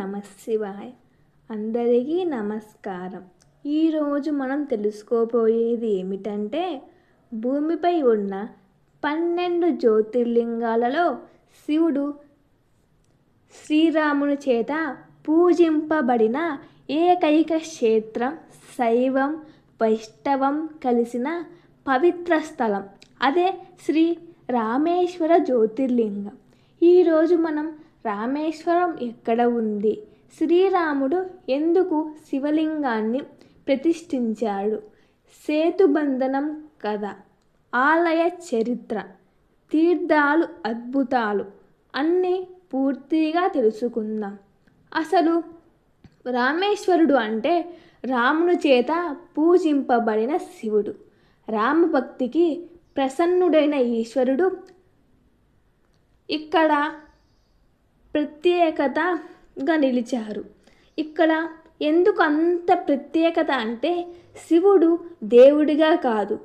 నమఃశివాయ. అందరికీ నమస్కారం. ఈరోజు మనం తెలుసుకోబోయేది ఏమిటంటే, భూమిపై ఉన్న 12 జ్యోతిర్లింగాలలో శివుడు శ్రీరాముని చేత పూజింపబడిన ఏకైక క్షేత్రం, శైవం వైష్ణవం కలిసిన పవిత్ర స్థలం. అదే శ్రీ రామేశ్వర జ్యోతిర్లింగం. ఈరోజు మనం రామేశ్వరం ఎక్కడ ఉంది, శ్రీరాముడు ఎందుకు శివలింగాన్ని ప్రతిష్ఠించాడు, సేతుబంధనం కథ, ఆలయ చరిత్ర, తీర్థాలు, అద్భుతాలు అన్నీ పూర్తిగా తెలుసుకుందాం. అసలు రామేశ్వరుడు అంటే రాముని చేత పూజింపబడిన శివుడు. రామభక్తికి ప్రసన్నుడైన ఈశ్వరుడు ఇక్కడ ప్రత్యేకతగా నిలిచారు. ఇక్కడ ఎందుకు అంత ప్రత్యేకత అంటే, శివుడు దేవుడిగా కాదు,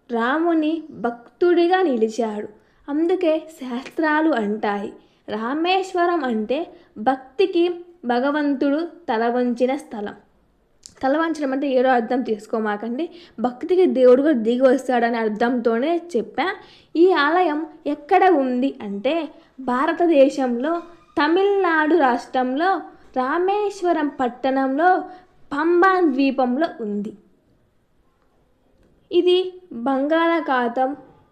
రాముని భక్తుడిగా నిలిచాడు. అందుకే శాస్త్రాలు అంటాయి, రామేశ్వరం అంటే భక్తికి భగవంతుడు తల వంచిన స్థలం. తల వంచడం అంటే ఏడో అర్థం తీసుకోమాకండి, భక్తికి దేవుడు కూడా దిగి వస్తాడనే అర్థంతోనే చెప్పా. ఈ ఆలయం ఎక్కడ ఉంది అంటే, భారతదేశంలో తమిళనాడు రాష్ట్రంలో రామేశ్వరం పట్టణంలో పంబా ద్వీపంలో ఉంది. ఇది బంగాళాఖాతం,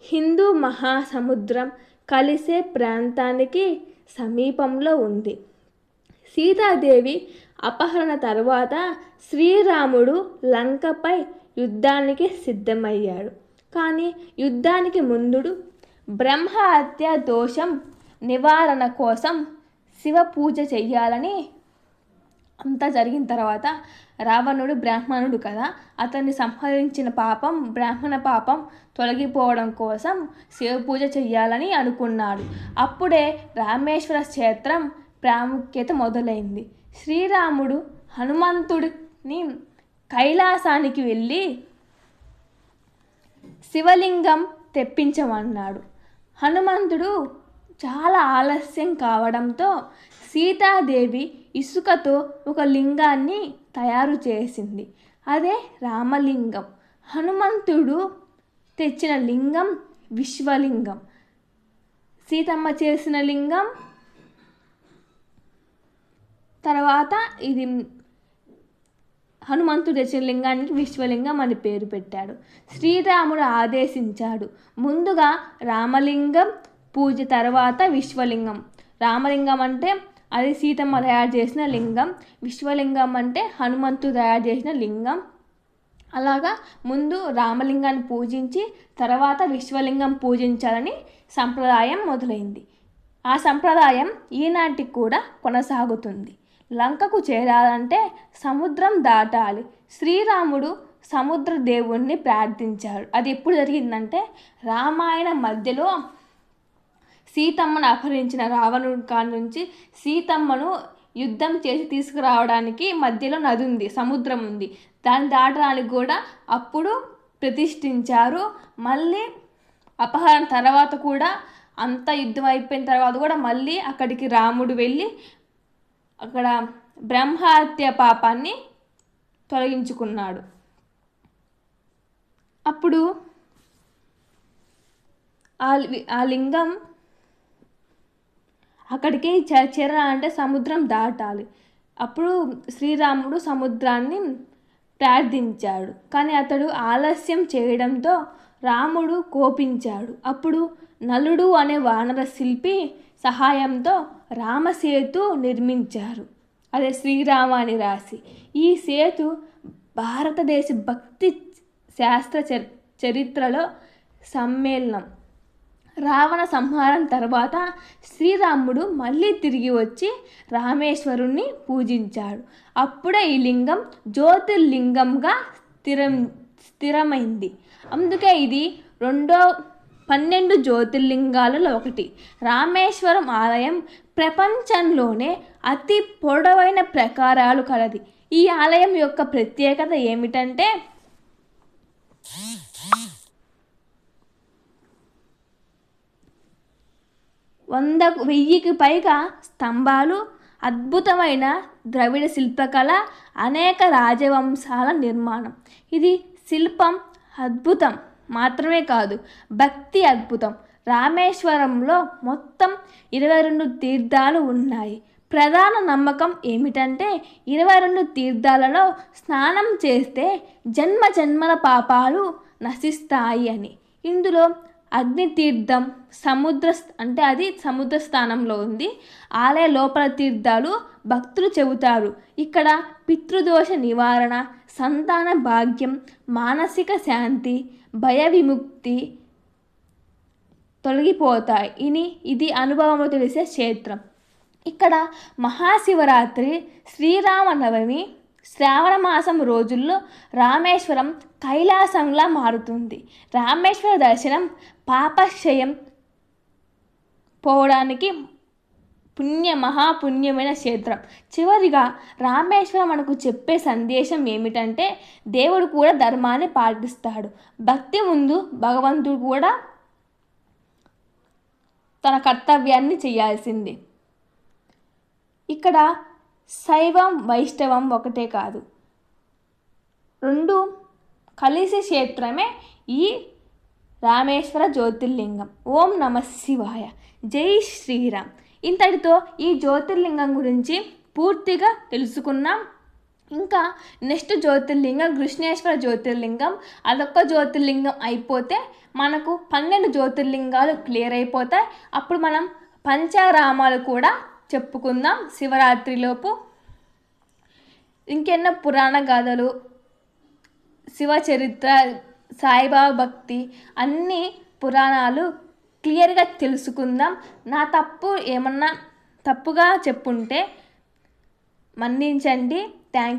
హిందూ మహాసముద్రం కలిసే ప్రాంతానికి సమీపంలో ఉంది. సీతాదేవి అపహరణ తర్వాత శ్రీరాముడు లంకపై యుద్ధానికి సిద్ధమయ్యాడు. కానీ యుద్ధానికి ముందు బ్రహ్మ హత్య దోషం నివారణ కోసం శివ పూజ చెయ్యాలని అంతా జరిగిన తర్వాత, రావణుడు బ్రాహ్మణుడు కదా, అతన్ని సంహరించిన పాపం, బ్రాహ్మణ పాపం తొలగిపోవడం కోసం శివ పూజ చెయ్యాలని అనుకున్నాడు. అప్పుడే రామేశ్వర క్షేత్రం ప్రాముఖ్యత మొదలైంది. శ్రీరాముడు హనుమంతుడిని కైలాసానికి వెళ్ళి శివలింగం తెప్పించమన్నాడు. హనుమంతుడు చాలా ఆలస్యం కావడంతో సీతాదేవి ఇసుకతో ఒక లింగాన్ని తయారు చేసింది. అదే రామలింగం. హనుమంతుడు తెచ్చిన లింగం విశ్వలింగం. సీతమ్మ చేసిన లింగం తర్వాత ఇది హనుమంతుడు తెచ్చిన లింగానికి విశ్వలింగం అని పేరు పెట్టాడు. శ్రీరాముడు ఆదేశించాడు, ముందుగా రామలింగం పూజ తర్వాత విశ్వలింగం. రామలింగం అంటే అది సీతమ్మ తయారు చేసిన లింగం, విశ్వలింగం అంటే హనుమంతుడు తయారు చేసిన లింగం. అలాగా ముందు రామలింగాన్ని పూజించి తర్వాత విశ్వలింగం పూజించాలని సంప్రదాయం మొదలైంది. ఆ సంప్రదాయం ఈనాటికి కూడా కొనసాగుతుంది. లంకకు చేరాలంటే సముద్రం దాటాలి. శ్రీరాముడు సముద్ర దేవుణ్ణి ప్రార్థించాడు. అది ఎప్పుడు జరిగిందంటే, రామాయణ మధ్యలో సీతమ్మను అపహరించిన రావణుడి కాడి నుంచి సీతమ్మను యుద్ధం చేసి తీసుకురావడానికి మధ్యలో నది ఉంది, సముద్రం ఉంది. దాన్ని దాటడానికి కూడా అప్పుడు ప్రతిష్ఠించారు. మళ్ళీ అపహరణ తర్వాత కూడా అంత యుద్ధం అయిపోయిన తర్వాత కూడా మళ్ళీ అక్కడికి రాముడు వెళ్ళి అక్కడ బ్రహ్మహత్య పాపాన్ని తొలగించుకున్నాడు. అప్పుడు ఆ లింగం అక్కడికి చేరాలంటే సముద్రం దాటాలి. అప్పుడు శ్రీరాముడు సముద్రాన్ని ప్రార్థించాడు. కానీ అతడు ఆలస్యం చేయడంతో రాముడు కోపించాడు. అప్పుడు నలుడు అనే వానర శిల్పి సహాయంతో రామసేతు నిర్మించారు. అదే శ్రీరామ అని రాసి. ఈ సేతు భారతదేశ భక్తి శాస్త్ర చరిత్రలో సమ్మేళనం. రావణ సంహారం తర్వాత శ్రీరాముడు మళ్ళీ తిరిగి వచ్చి రామేశ్వరుణ్ణి పూజించాడు. అప్పుడే ఈ లింగం జ్యోతిర్లింగంగా స్థిరమైంది. అందుకే ఇది 12 జ్యోతిర్లింగాలలో ఒకటి. రామేశ్వరం ఆలయం ప్రపంచంలోనే అతి పొడవైన ప్రాకారాలు కలది. ఈ ఆలయం యొక్క ప్రత్యేకత ఏమిటంటే, 1000కి పైగా స్తంభాలు, అద్భుతమైన ద్రవిడ శిల్పకళ, అనేక రాజవంశాల నిర్మాణం. ఇది శిల్పం అద్భుతం మాత్రమే కాదు, భక్తి అద్భుతం. రామేశ్వరంలో మొత్తం 22 తీర్థాలు ఉన్నాయి. ప్రధాన నమ్మకం ఏమిటంటే 22 తీర్థాలలో స్నానం చేస్తే జన్మ జన్మల పాపాలు నశిస్తాయి అని. ఇందులో అగ్నితీర్థం అది సముద్ర స్థానంలో ఉంది. ఆలయ లోపల తీర్థాలు భక్తులు చెబుతారు. ఇక్కడ పితృదోష నివారణ, సంతాన భాగ్యం, మానసిక శాంతి, భయ విముక్తి తొలగిపోతాయి. ఇది అనుభవంలో తెలిసే క్షేత్రం. ఇక్కడ మహాశివరాత్రి, శ్రీరామనవమి, శ్రావణ మాసం రోజుల్లో రామేశ్వరం కైలాసంలా మారుతుంది. రామేశ్వర దర్శనం పాపక్షయం పోవడానికి మహాపుణ్యమైన క్షేత్రం. చివరిగా రామేశ్వరం మనకు చెప్పే సందేశం ఏమిటంటే దేవుడు కూడా ధర్మాన్ని పాటిస్తాడు. భక్తి ముందు భగవంతుడు కూడా తన కర్తవ్యాన్ని చేయాల్సింది. ఇక్కడ శైవం వైష్ణవం ఒకటే కాదు, రెండు కలిసే క్షేత్రమే ఈ రామేశ్వర జ్యోతిర్లింగం. ఓం నమ శివాయ, జై శ్రీరామ్. ఇంతటితో ఈ జ్యోతిర్లింగం గురించి పూర్తిగా తెలుసుకున్నాం. ఇంకా నెక్స్ట్ జ్యోతిర్లింగం కృష్ణేశ్వర జ్యోతిర్లింగం. అదొక్క జ్యోతిర్లింగం అయిపోతే మనకు 12 జ్యోతిర్లింగాలు క్లియర్ అయిపోతాయి. అప్పుడు మనం పంచారామాలు కూడా చెప్పుకుందాం శివరాత్రిలోపు. ఇంకెన్నో పురాణ గాథలు, శివ చరిత్ర, సాయిబాబా భక్తి, అన్ని పురాణాలు క్లియర్గా తెలుసుకుందాం. నా ఏమన్నా తప్పుగా చెప్పుంటే మన్నించండి. Thank you.